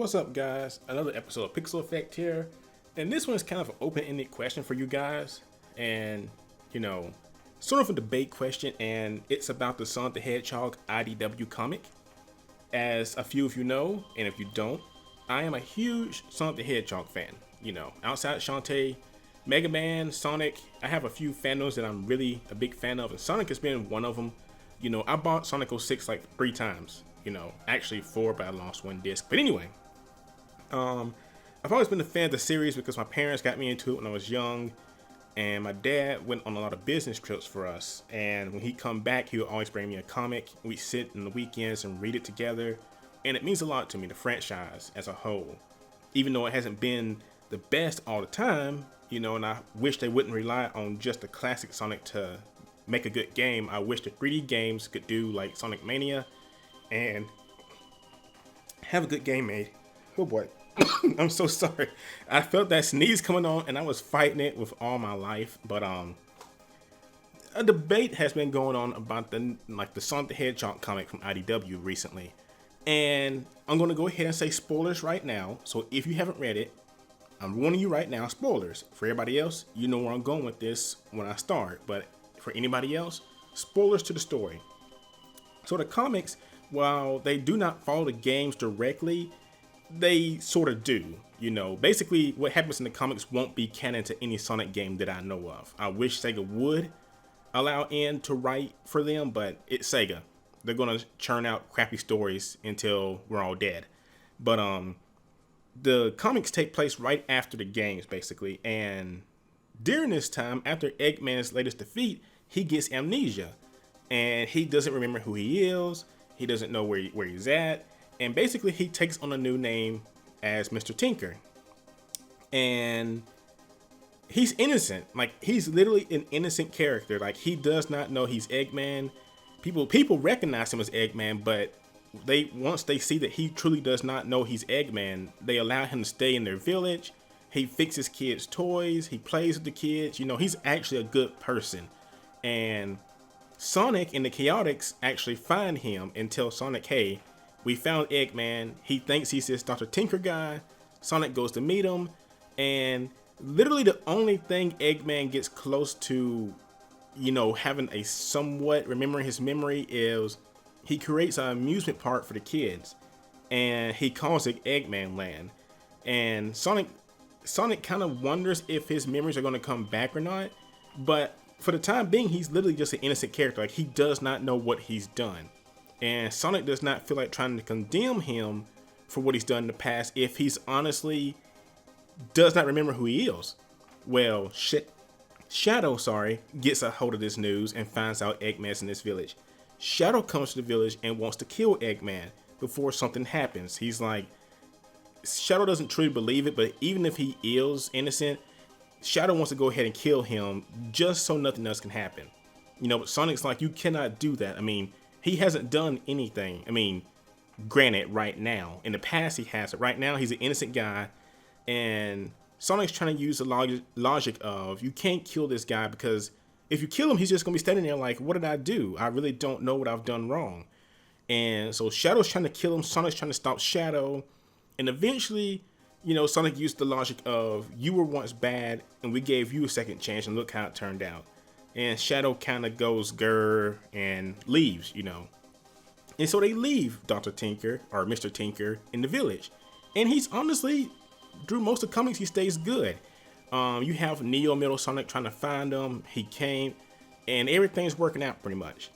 What's up, guys? Another episode of Pixel Effect here. And this one is kind of an open-ended question for you guys. And, sort of a debate question. And it's about the Sonic the Hedgehog IDW comic. As a few of you know, and if you don't, I am a huge Sonic the Hedgehog fan. Outside Shantae, Mega Man, Sonic, I have a few fandoms that I'm really a big fan of. And Sonic has been one of them. I bought Sonic 06 like 3 times. Actually 4, but I lost 1 disc. But anyway, I've always been a fan of the series because my parents got me into it when I was young, and my dad went on a lot of business trips for us. And when he'd come back, he would always bring me a comic. We'd sit in the weekends and read it together, and it means a lot to me, the franchise as a whole. Even though it hasn't been the best all the time, and I wish they wouldn't rely on just the classic Sonic to make a good game. I wish the 3D games could do like Sonic Mania and have a good game made. Oh boy. I'm so sorry. I felt that sneeze coming on and I was fighting it with all my life. But a debate has been going on about the Sonic the Hedgehog comic from IDW recently. And I'm going to go ahead and say spoilers right now. So if you haven't read it, I'm warning you right now, spoilers. For everybody else, you know where I'm going with this when I start. But for anybody else, spoilers to the story. So the comics, while they do not follow the games directly, they sort of do. Basically what happens in the comics won't be canon to any Sonic game that I know of. I wish Sega would allow N to write for them, but it's Sega. They're gonna churn out crappy stories until we're all dead. But the comics take place right after the games, basically, and during this time, after Eggman's latest defeat, he gets amnesia, and he doesn't remember who he is. He doesn't know where he's at. And basically, he takes on a new name as Mr. Tinker. And he's innocent. He's literally an innocent character. He does not know he's Eggman. People recognize him as Eggman, but once they see that he truly does not know he's Eggman, they allow him to stay in their village. He fixes kids' toys. He plays with the kids. He's actually a good person. And Sonic and the Chaotix actually find him and tell Sonic, hey, we found Eggman. He thinks he's this Dr. Tinker guy. Sonic goes to meet him. And literally the only thing Eggman gets close to, having a somewhat remembering his memory is he creates an amusement park for the kids. And he calls it Eggman Land. And Sonic kind of wonders if his memories are going to come back or not. But for the time being, he's literally just an innocent character. He does not know what he's done. And Sonic does not feel like trying to condemn him for what he's done in the past if he's honestly does not remember who he is. Well, Shadow gets a hold of this news and finds out Eggman's in this village. Shadow comes to the village and wants to kill Eggman before something happens. He's like, Shadow doesn't truly believe it, but even if he is innocent, Shadow wants to go ahead and kill him just so nothing else can happen. But Sonic's like, you cannot do that. He hasn't done anything. Granted, right now. In the past, he has it. Right now, he's an innocent guy. And Sonic's trying to use the logic of, you can't kill this guy because if you kill him, he's just going to be standing there like, what did I do? I really don't know what I've done wrong. And so Shadow's trying to kill him. Sonic's trying to stop Shadow. And eventually, Sonic used the logic of, you were once bad and we gave you a second chance and look how it turned out. And Shadow kind of goes grr and leaves, And so they leave Dr. Tinker, or Mr. Tinker, in the village. And he's honestly, through most of the comics, he stays good. You have Neo Middle Sonic trying to find him. He came, and everything's working out pretty much.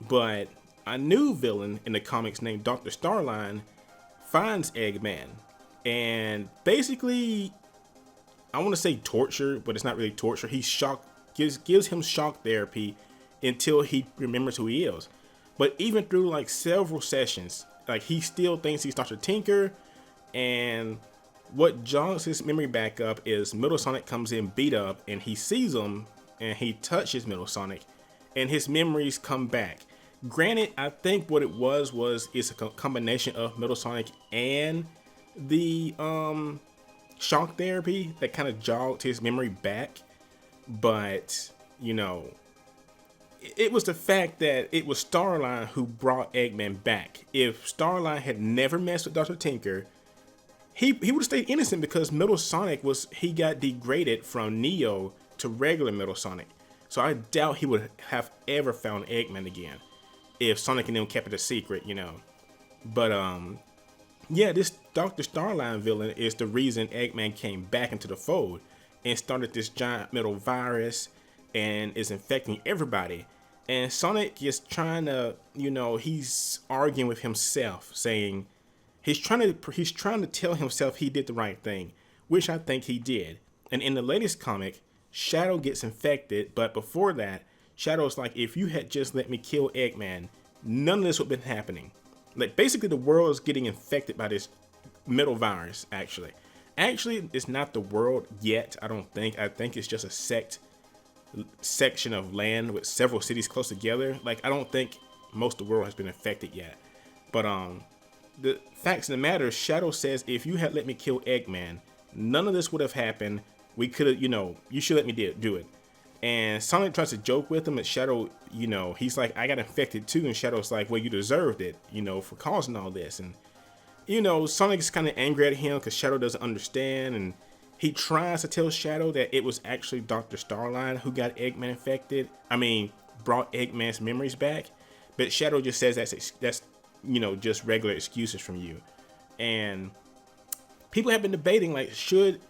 But a new villain in the comics named Dr. Starline finds Eggman. And basically, I want to say torture, but it's not really torture. He's shocked. Gives him shock therapy until he remembers who he is. But even through several sessions, he still thinks he's Dr. Tinker. And what jogs his memory back up is Middle Sonic comes in beat up and he sees him and he touches Middle Sonic and his memories come back. Granted, I think what it was it's a combination of Middle Sonic and the shock therapy that kind of jogged his memory back. But, it was the fact that it was Starline who brought Eggman back. If Starline had never messed with Dr. Tinker, he would have stayed innocent because Metal Sonic he got degraded from Neo to regular Metal Sonic. So I doubt he would have ever found Eggman again if Sonic and them kept it a secret, you know. But yeah, this Dr. Starline villain is the reason Eggman came back into the fold and started this giant metal virus and is infecting everybody. And Sonic is trying to, you know, he's arguing with himself, saying he's trying to tell himself he did the right thing, which I think he did. And in the latest comic, Shadow gets infected, but before that, Shadow's like, if you had just let me kill Eggman, none of this would have been happening. Like, basically the world is getting infected by this metal virus, actually. Actually, it's not the world yet, I don't think. I think it's just a section of land with several cities close together. Like, I don't think most of the world has been infected yet. But the facts of the matter, Shadow says, if you had let me kill Eggman, none of this would have happened. We could have, you know, you should let me do it. And Sonic tries to joke with him, and Shadow, you know, he's like, I got infected too. And Shadow's like, well, you deserved it, you know, for causing all this. And, you know, Sonic's kind of angry at him because Shadow doesn't understand. And he tries to tell Shadow that it was actually Dr. Starline who got Eggman infected. I mean, brought Eggman's memories back. But Shadow just says that's you know, just regular excuses from you. And people have been debating, like, should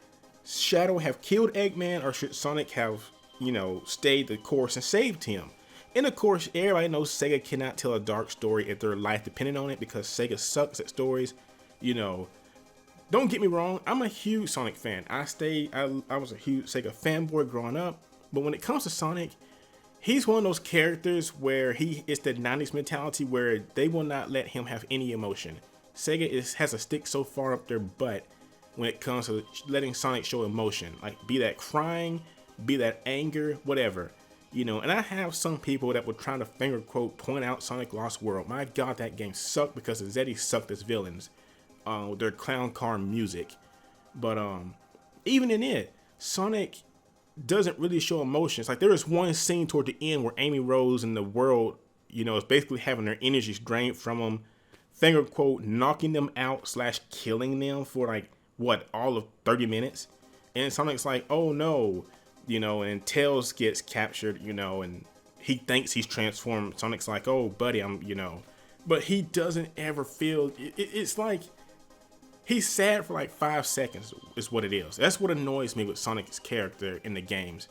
Shadow have killed Eggman or should Sonic have, you know, stayed the course and saved him? And of course, everybody knows Sega cannot tell a dark story if their life depended on it because Sega sucks at stories. You know, don't get me wrong, I'm a huge Sonic fan. I was a huge Sega fanboy growing up, but when it comes to Sonic, he's one of those characters where it's the 90s mentality where they will not let him have any emotion. Sega has a stick so far up their butt when it comes to letting Sonic show emotion, like be that crying, be that anger, whatever, you know. And I have some people that would try to finger quote point out Sonic Lost World. My God, that game sucked because the Zeddy sucked as villains with their clown car music. But even in it, Sonic doesn't really show emotions. Like, there is one scene toward the end where Amy Rose and the world, you know, is basically having their energies drained from them, finger quote knocking them out / killing them for like what, all of 30 minutes. And Sonic's like, oh no, you know, and Tails gets captured, you know, and he thinks he's transformed. Sonic's like, oh buddy, I'm, you know, but he doesn't ever feel it's like he's sad for like 5 seconds is what it is. That's what annoys me with Sonic's character in the games.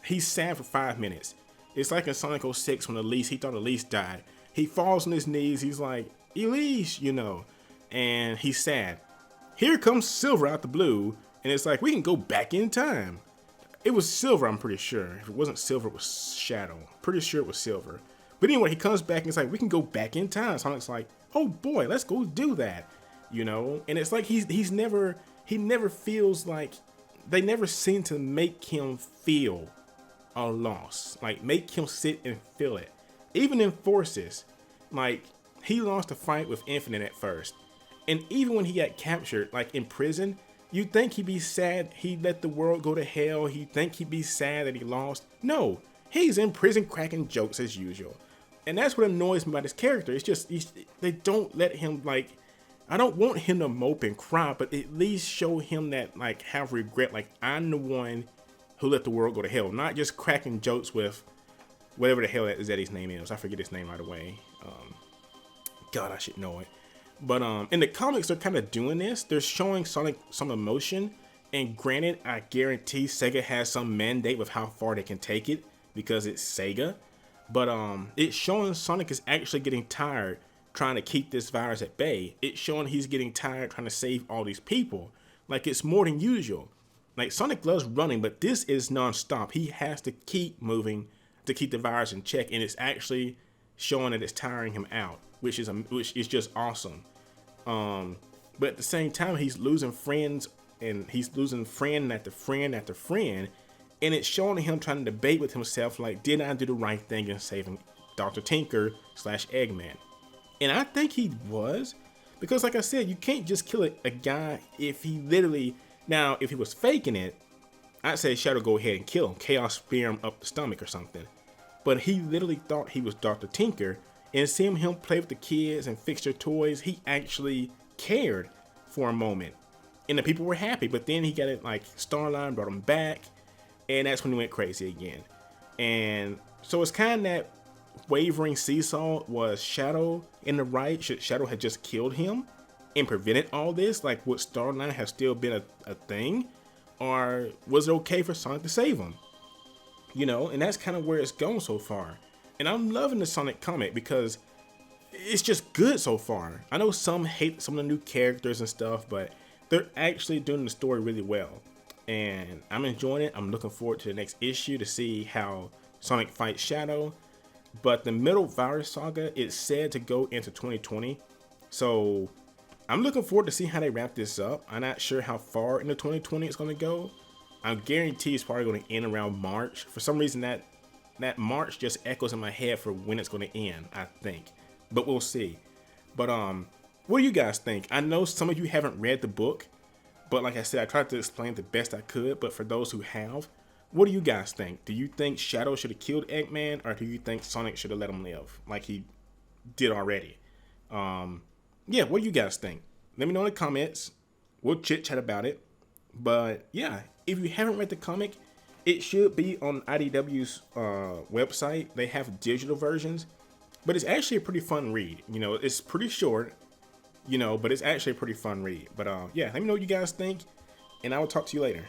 He's sad for 5 minutes. It's like in Sonic 06 when he thought Elise died. He falls on his knees. He's like, Elise, you know, and he's sad. Here comes Silver out the blue, and it's like, we can go back in time. It was Silver, I'm pretty sure. If it wasn't Silver, it was Shadow. Pretty sure it was Silver. But anyway, he comes back and it's like, we can go back in time. Sonic's like, oh boy, let's go do that. You know, and it's like he never feels like, they never seem to make him feel a loss. Like, make him sit and feel it. Even in Forces, like, he lost a fight with Infinite at first. And even when he got captured, like in prison, you'd think he'd be sad he let the world go to hell. He'd think he'd be sad that he lost. No, he's in prison cracking jokes as usual. And that's what annoys me about his character. It's just, they don't let him, like, I don't want him to mope and cry, but at least show him that, like, have regret. Like, I'm the one who let the world go to hell. Not just cracking jokes with whatever the hell that Zeddy's name is. I forget his name right away. God, I should know it. But in the comics, they're kind of doing this. They're showing Sonic some emotion. And granted, I guarantee Sega has some mandate with how far they can take it because it's Sega. But it's showing Sonic is actually getting tired trying to keep this virus at bay. It's showing he's getting tired trying to save all these people. Like, it's more than usual. Like, Sonic loves running, but this is non-stop. He has to keep moving to keep the virus in check. And it's actually showing that it's tiring him out, which is just awesome. But at the same time, he's losing friends, and he's losing friend after friend after friend, and it's showing him trying to debate with himself, like, did I do the right thing in saving Dr. Tinker / Eggman? And I think he was, because like I said, you can't just kill a guy if he literally, now if he was faking it, I'd say Shadow go ahead and kill him, Chaos spear him up the stomach or something. But he literally thought he was Dr. Tinker, and seeing him play with the kids and fix their toys, he actually cared for a moment. and the people were happy. But then he got it, like, Starline brought him back, and that's when he went crazy again. And so it's kind of that wavering seesaw. Was Shadow in the right? Should Shadow have just killed him and prevented all this? Like, would Starline have still been a thing? Or was it okay for Sonic to save him? You know, and that's kind of where it's going so far. And I'm loving the Sonic comic because it's just good so far. I know some hate some of the new characters and stuff, but they're actually doing the story really well. And I'm enjoying it. I'm looking forward to the next issue to see how Sonic fights Shadow. But the Middle Virus Saga is said to go into 2020. So I'm looking forward to see how they wrap this up. I'm not sure how far into 2020 it's going to go. I guarantee it's probably going to end around March. For some reason, that March just echoes in my head for when it's going to end, I think. But we'll see. But what do you guys think? I know some of you haven't read the book, but like I said, I tried to explain the best I could. But for those who have, what do you guys think? Do you think Shadow should have killed Eggman, or do you think Sonic should have let him live like he did already? Yeah, what do you guys think? Let me know in the comments. We'll chit chat about it. But yeah, if you haven't read the comic, it should be on IDW's website. They have digital versions, but it's actually a pretty fun read. You know, it's pretty short, you know, but it's actually a pretty fun read. But yeah, let me know what you guys think, and I will talk to you later.